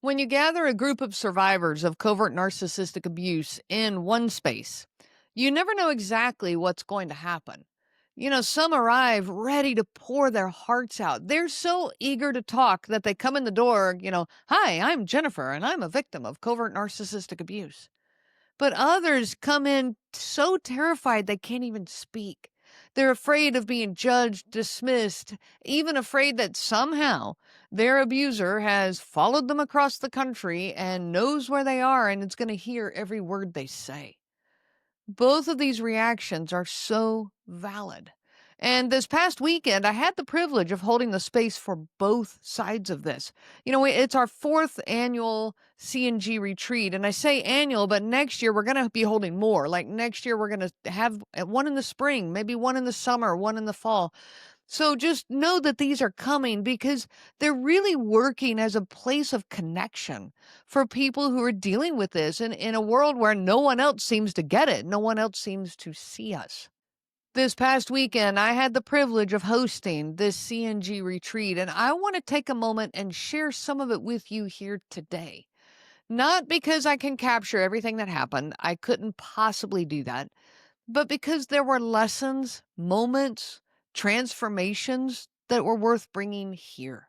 When you gather a group of survivors of covert narcissistic abuse in one space, you never know exactly what's going to happen. Some arrive ready to pour their hearts out. They're so eager to talk that they come in the door, hi, I'm Jennifer, and I'm a victim of covert narcissistic abuse. But others come in so terrified they can't even speak. They're afraid of being judged, dismissed, even afraid that somehow their abuser has followed them across the country and knows where they are and is going to hear every word they say. Both of these reactions are so valid. And this past weekend, I had the privilege of holding the space for both sides of this. It's our fourth annual CNG retreat. And I say annual, but next year we're going to be holding more. Like next year, we're going to have one in the spring, maybe one in the summer, one in the fall. So just know that these are coming because they're really working as a place of connection for people who are dealing with this in a world where no one else seems to get it. No one else seems to see us. This past weekend, I had the privilege of hosting this CNG retreat, and I want to take a moment and share some of it with you here today. Not because I can capture everything that happened, I couldn't possibly do that, but because there were lessons, moments, transformations that were worth bringing here.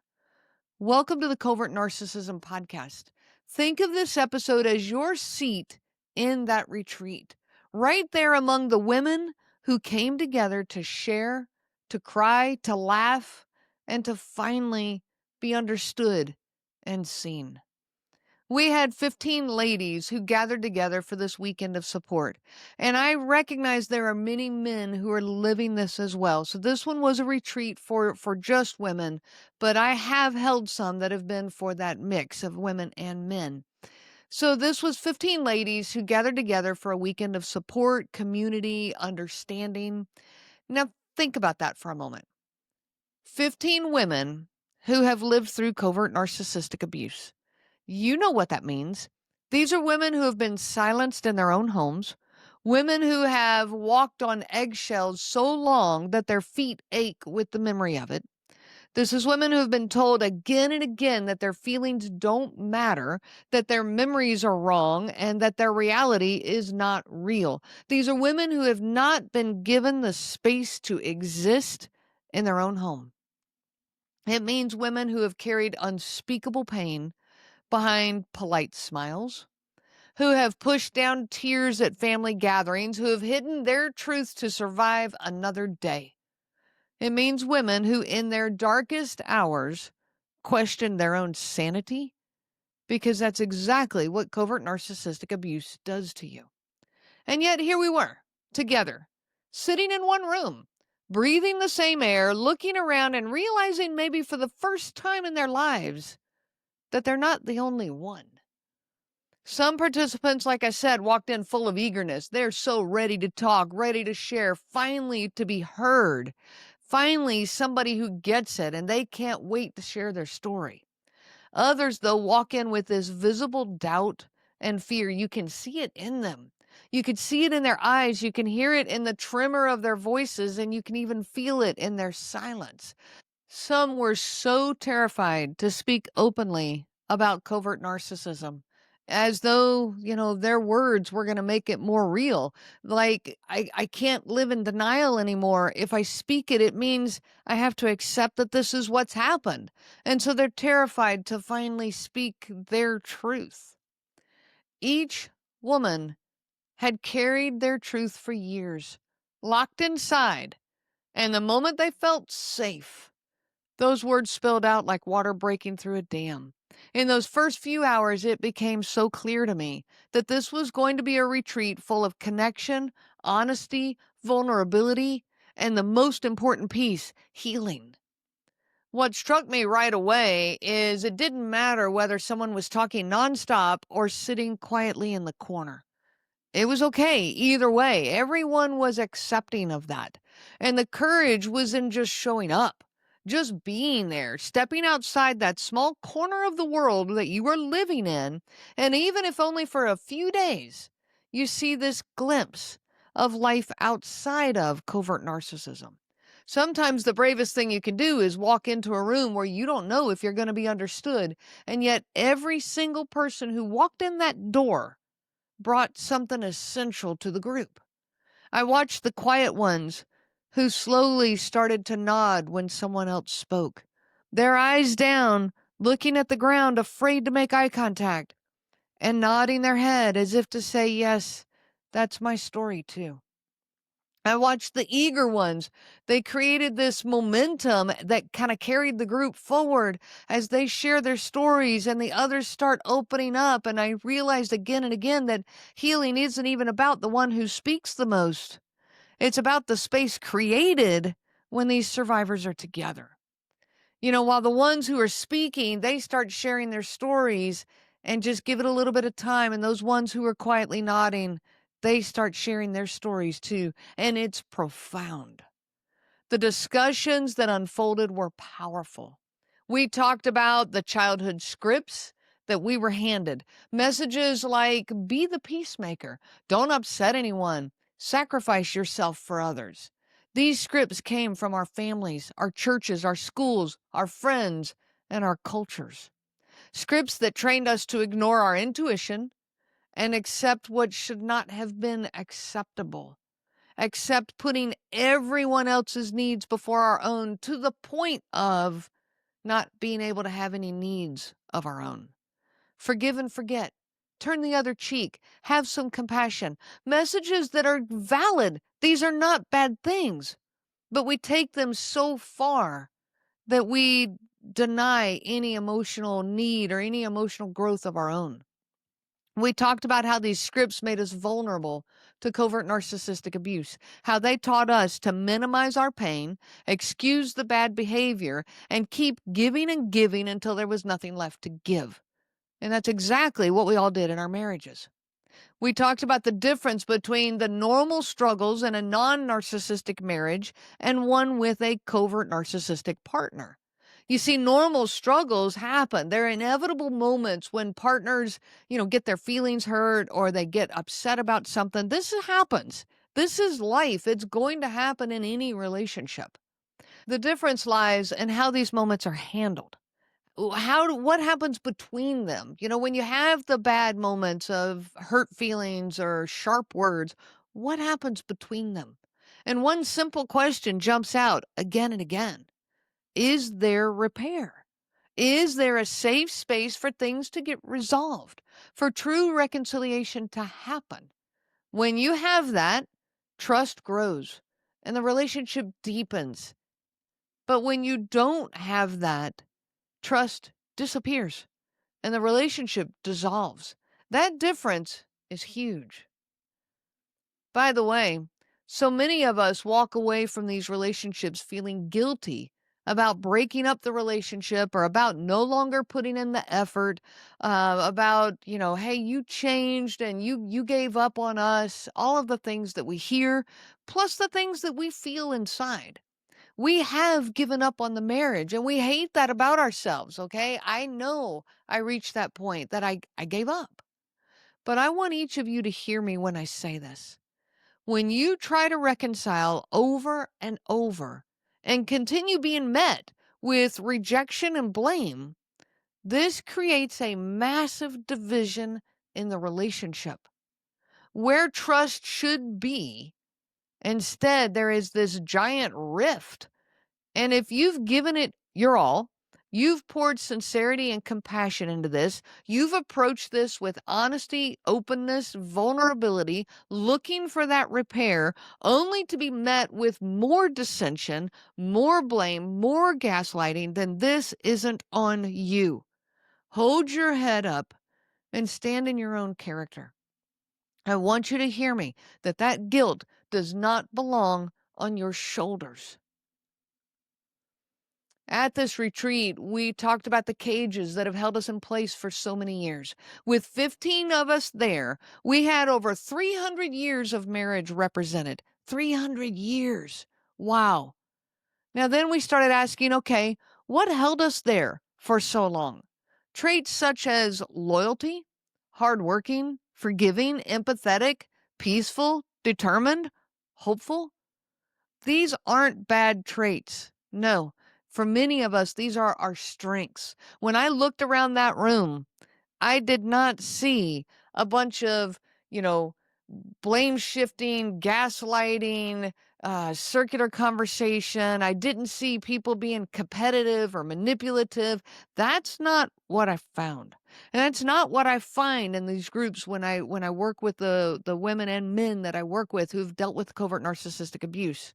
Welcome to the Covert Narcissism podcast. Think of this episode as your seat in that retreat, right there among the women who came together to share, to cry, to laugh, and to finally be understood and seen. We had 15 ladies who gathered together for this weekend of support. And I recognize there are many men who are living this as well. So this one was a retreat for just women, but I have held some that have been for that mix of women and men. So this was 15 ladies who gathered together for a weekend of support, community, understanding. Now think about that for a moment. 15 women who have lived through covert narcissistic abuse. You know what that means. These are women who have been silenced in their own homes, women who have walked on eggshells so long that their feet ache with the memory of it. This is women who have been told again and again that their feelings don't matter, that their memories are wrong, and that their reality is not real. These are women who have not been given the space to exist in their own home. It means women who have carried unspeakable pain behind polite smiles, who have pushed down tears at family gatherings, who have hidden their truth to survive another day. It means women who, in their darkest hours, question their own sanity, because that's exactly what covert narcissistic abuse does to you. And yet here we were, together, sitting in one room, breathing the same air, looking around and realizing maybe for the first time in their lives that they're not the only one. Some participants, like I said, walked in full of eagerness. They're so ready to talk, ready to share, finally to be heard. Finally, somebody who gets it, and they can't wait to share their story. Others, though, walk in with this visible doubt and fear. You can see it in them. You can see it in their eyes. You can hear it in the tremor of their voices, and you can even feel it in their silence. Some were so terrified to speak openly about covert narcissism, as though, their words were going to make it more real. Like, I can't live in denial anymore. If I speak it, it means I have to accept that this is what's happened. And so they're terrified to finally speak their truth. Each woman had carried their truth for years, locked inside, and the moment they felt safe, those words spilled out like water breaking through a dam. In those first few hours, it became so clear to me that this was going to be a retreat full of connection, honesty, vulnerability, and the most important piece, healing. What struck me right away is it didn't matter whether someone was talking nonstop or sitting quietly in the corner. It was okay either way. Everyone was accepting of that. And the courage was in just showing up. Just being there, stepping outside that small corner of the world that you are living in, and even if only for a few days, you see this glimpse of life outside of covert narcissism. Sometimes the bravest thing you can do is walk into a room where you don't know if you're going to be understood. And yet, every single person who walked in that door brought something essential to the group. I watched the quiet ones who slowly started to nod when someone else spoke, their eyes down, looking at the ground, afraid to make eye contact, and nodding their head as if to say, yes, that's my story too. I watched the eager ones. They created this momentum that kind of carried the group forward as they share their stories and the others start opening up. And I realized again and again that healing isn't even about the one who speaks the most. It's about the space created when these survivors are together. While the ones who are speaking, they start sharing their stories and just give it a little bit of time. And those ones who are quietly nodding, they start sharing their stories too. And it's profound. The discussions that unfolded were powerful. We talked about the childhood scripts that we were handed. Messages like, be the peacemaker, don't upset anyone, sacrifice yourself for others. These scripts came from our families, our churches, our schools, our friends, and our cultures. Scripts that trained us to ignore our intuition and accept what should not have been acceptable. Accept putting everyone else's needs before our own to the point of not being able to have any needs of our own. Forgive and forget. Turn the other cheek. Have some compassion. Messages that are valid. These are not bad things, but we take them so far that we deny any emotional need or any emotional growth of our own. We talked about how these scripts made us vulnerable to covert narcissistic abuse, how they taught us to minimize our pain, excuse the bad behavior, and keep giving and giving until there was nothing left to give. And that's exactly what we all did in our marriages. We talked about the difference between the normal struggles in a non-narcissistic marriage and one with a covert narcissistic partner. You see, normal struggles happen. They're inevitable moments when partners, get their feelings hurt or they get upset about something. This happens. This is life. It's going to happen in any relationship. The difference lies in how these moments are handled. What happens between them? When you have the bad moments of hurt feelings or sharp words, what happens between them? And one simple question jumps out again and again. Is there repair? Is there a safe space for things to get resolved, for true reconciliation to happen? When you have that, trust grows and the relationship deepens. But when you don't have that, trust disappears and the relationship dissolves. That difference is huge. By the way, so many of us walk away from these relationships feeling guilty about breaking up the relationship or about no longer putting in the effort, about, hey, you changed and you gave up on us, all of the things that we hear, plus the things that we feel inside. We have given up on the marriage and we hate that about ourselves, okay? I know I reached that point that I gave up. But I want each of you to hear me when I say this. When you try to reconcile over and over and continue being met with rejection and blame, this creates a massive division in the relationship. Where trust should be, instead, there is this giant rift. And if you've given it your all, you've poured sincerity and compassion into this, you've approached this with honesty, openness, vulnerability, looking for that repair, only to be met with more dissension, more blame, more gaslighting, then this isn't on you. Hold your head up and stand in your own character. I want you to hear me that guilt does not belong on your shoulders. At this retreat, we talked about the cages that have held us in place for so many years. With 15 of us there, we had over 300 years of marriage represented. 300 years. Wow. Now then we started asking, okay, what held us there for so long? Traits such as loyalty, hardworking, forgiving, empathetic, peaceful, determined, hopeful. These aren't bad traits. No, for many of us, these are our strengths. When I looked around that room, I did not see a bunch of, you know, blame shifting, gaslighting, circular conversation. I didn't see people being competitive or manipulative. That's not what I found. And that's not what I find in these groups when I work with the women and men that I work with who've dealt with covert narcissistic abuse.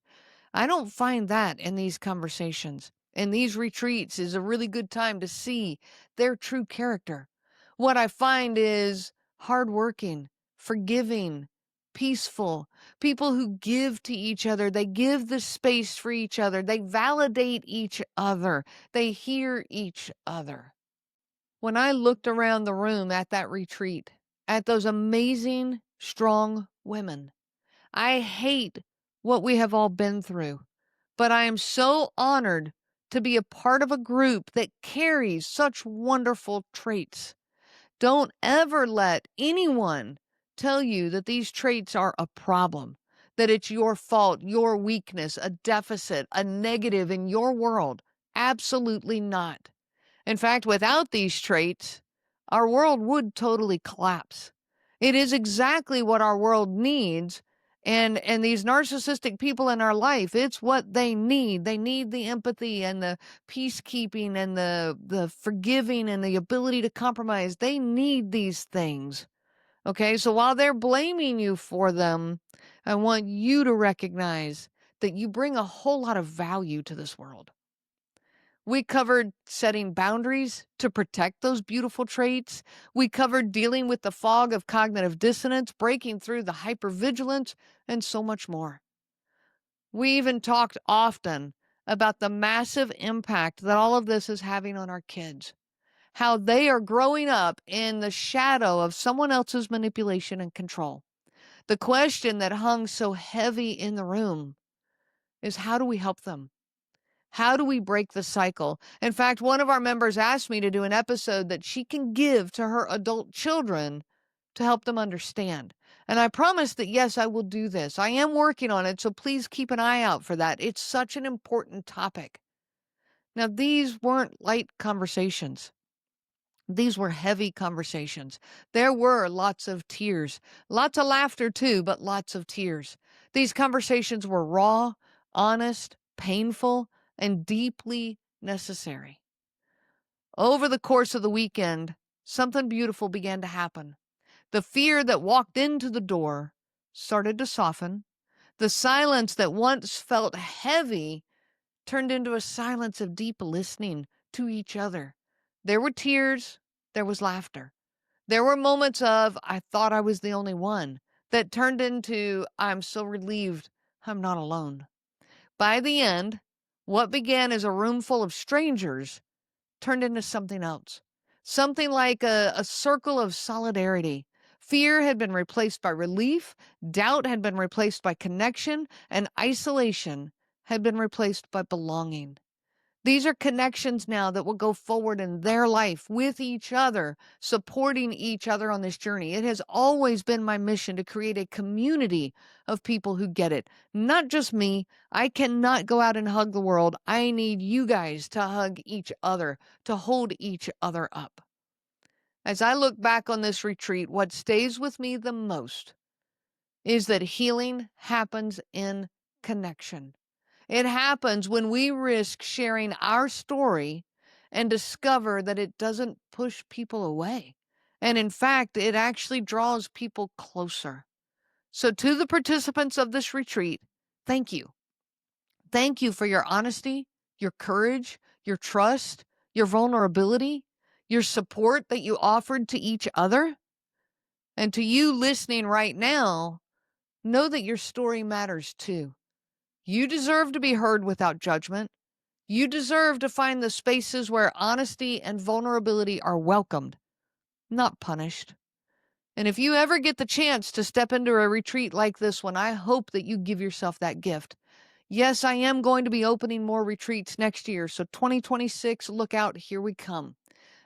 I don't find that in these conversations. And these retreats is a really good time to see their true character. What I find is hardworking, forgiving, peaceful, people who give to each other. They give the space for each other. They validate each other. They hear each other. When I looked around the room at that retreat, at those amazing, strong women, I hate what we have all been through, but I am so honored to be a part of a group that carries such wonderful traits. Don't ever let anyone tell you that these traits are a problem, that it's your fault, your weakness, a deficit, a negative in your world. Absolutely not. In fact, without these traits, our world would totally collapse. It is exactly what our world needs. And these narcissistic people in our life, it's what they need. They need the empathy and the peacekeeping and the forgiving and the ability to compromise. They need these things. Okay, so while they're blaming you for them, I want you to recognize that you bring a whole lot of value to this world. We covered setting boundaries to protect those beautiful traits. We covered dealing with the fog of cognitive dissonance, breaking through the hypervigilance, and so much more. We even talked often about the massive impact that all of this is having on our kids, how they are growing up in the shadow of someone else's manipulation and control. The question that hung so heavy in the room is, how do we help them? How do we break the cycle? In fact, one of our members asked me to do an episode that she can give to her adult children to help them understand. And I promised that, yes, I will do this. I am working on it, so please keep an eye out for that. It's such an important topic. Now, these weren't light conversations. These were heavy conversations. There were lots of tears, lots of laughter too, but lots of tears. These conversations were raw, honest, painful, and deeply necessary. Over the course of the weekend, something beautiful began to happen. The fear that walked into the door started to soften. The silence that once felt heavy turned into a silence of deep listening to each other. There were tears, there was laughter. There were moments of, I thought I was the only one, that turned into, I'm so relieved I'm not alone. By the end, what began as a room full of strangers turned into something else. Something like a circle of solidarity. Fear had been replaced by relief, doubt had been replaced by connection, and isolation had been replaced by belonging. These are connections now that will go forward in their life with each other, supporting each other on this journey. It has always been my mission to create a community of people who get it. Not just me. I cannot go out and hug the world. I need you guys to hug each other, to hold each other up. As I look back on this retreat, what stays with me the most is that healing happens in connection. It happens when we risk sharing our story and discover that it doesn't push people away. And in fact, it actually draws people closer. So to the participants of this retreat, thank you. Thank you for your honesty, your courage, your trust, your vulnerability, your support that you offered to each other. And to you listening right now, know that your story matters too. You deserve to be heard without judgment. You deserve to find the spaces where honesty and vulnerability are welcomed, not punished. And if you ever get the chance to step into a retreat like this one, I hope that you give yourself that gift. Yes, I am going to be opening more retreats next year, so 2026, look out, here we come.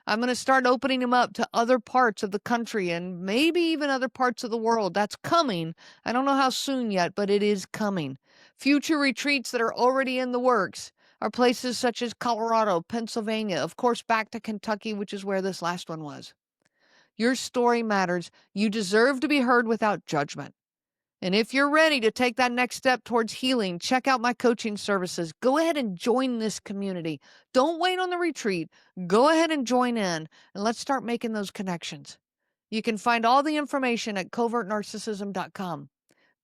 I'm going to start opening them up to other parts of the country and maybe even other parts of the world. That's coming. I don't know how soon yet, but it is coming. Future retreats that are already in the works are places such as Colorado, Pennsylvania, of course, back to Kentucky, which is where this last one was. Your story matters. You deserve to be heard without judgment. And if you're ready to take that next step towards healing, check out my coaching services. Go ahead and join this community. Don't wait on the retreat. Go ahead and join in, and let's start making those connections. You can find all the information at covertnarcissism.com.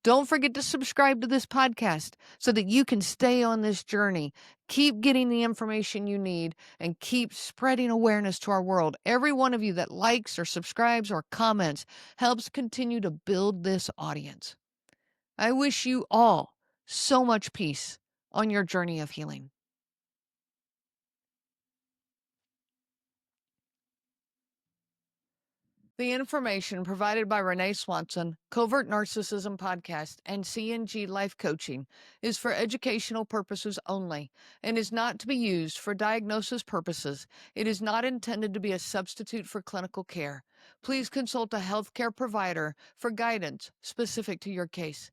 Don't forget to subscribe to this podcast so that you can stay on this journey. Keep getting the information you need and keep spreading awareness to our world. Every one of you that likes or subscribes or comments helps continue to build this audience. I wish you all so much peace on your journey of healing. The information provided by RENEE Swanson, Covert Narcissism Podcast, and CNG Life Coaching is for educational purposes only and is not to be used for diagnosis purposes. It is not intended to be a substitute for clinical care. Please consult a healthcare provider for guidance specific to your case.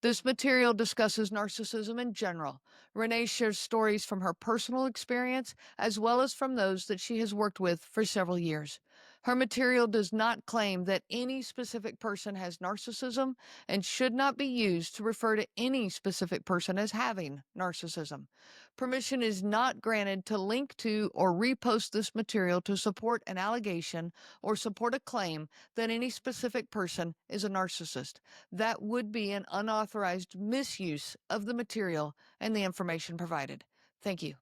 This material discusses narcissism in general. RENEE shares stories from her personal experience as well as from those that she has worked with for several years. Her material does not claim that any specific person has narcissism and should not be used to refer to any specific person as having narcissism. Permission is not granted to link to or repost this material to support an allegation or support a claim that any specific person is a narcissist. That would be an unauthorized misuse of the material and the information provided. Thank you.